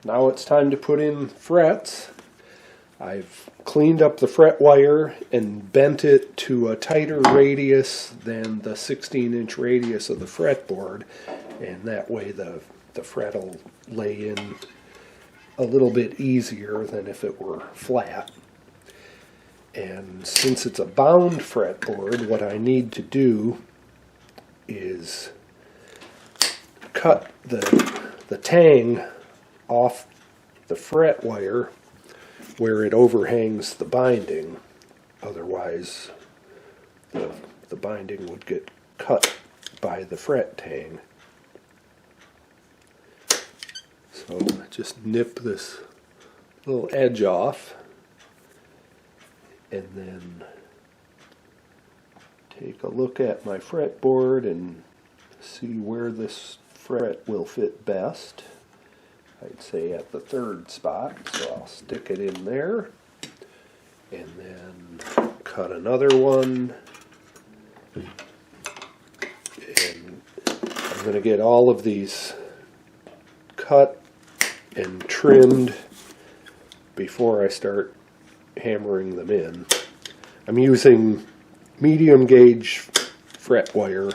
Now it's time to put in frets. I've cleaned up the fret wire and bent it to a tighter radius than the 16-inch radius of the fretboard, and that way the fret will lay in a little bit easier than if it were flat. And since it's a bound fretboard, what I need to do is cut the tang off the fret wire where it overhangs the binding. Otherwise, the binding would get cut by the fret tang. So just nip this little edge off, and then take a look at my fretboard and see where this fret will fit best. I'd say at the third spot, so I'll stick it in there, and then cut another one, and I'm going to get all of these cut and trimmed before I start hammering them in. I'm using medium gauge fret wire,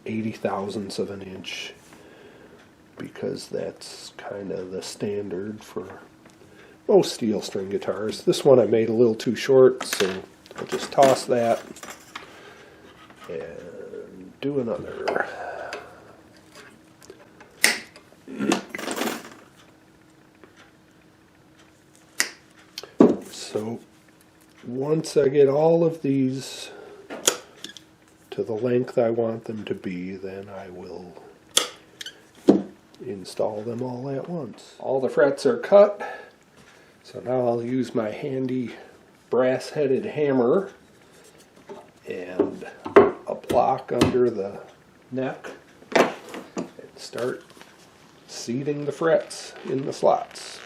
80 thousandths of an inch, because that's kind of the standard for most steel string guitars. This one I made a little too short, so I'll just toss that and do another. So once I get all of these to the length I want them to be, then I will install them all at once. All the frets are cut, so now I'll use my handy brass-headed hammer and a block under the neck and start seating the frets in the slots.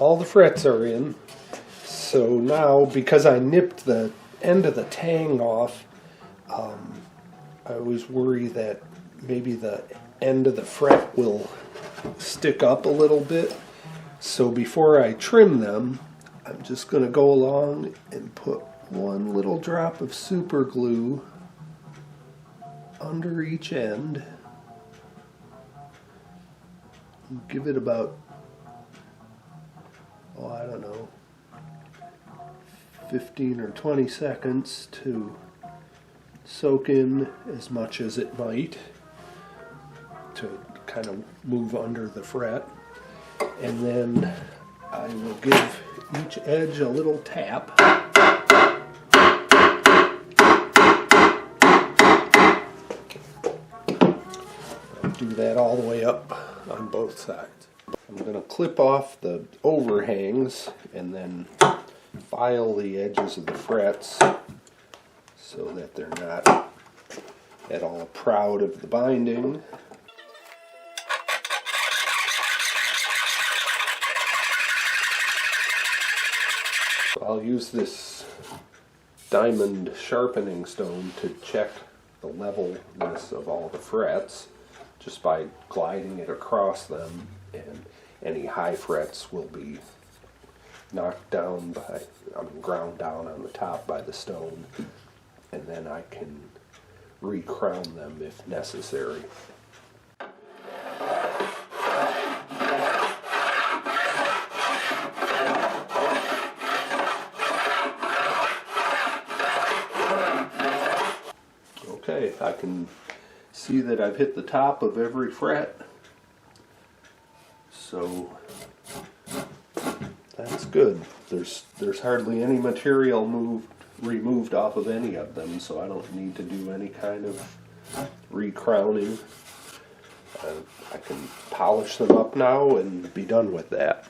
All the frets are in, so now because I nipped the end of the tang off, I always worry that maybe the end of the fret will stick up a little bit. So before I trim them, I'm just going to go along and put one little drop of super glue under each end. Give it about, I don't know, 15 or 20 seconds to soak in as much as it might to kind of move under the fret. And then I will give each edge a little tap. I'll do that all the way up on both sides. I'm going to clip off the overhangs and then file the edges of the frets so that they're not at all proud of the binding. So I'll use this diamond sharpening stone to check the levelness of all the frets just by gliding it across them, and any high frets will be knocked down by, ground down on the top by the stone, and then I can re-crown them if necessary. Okay, I can see that I've hit the top of every fret, so good. There's hardly any material removed off of any of them, so I don't need to do any kind of recrowning. I can polish them up now and be done with that.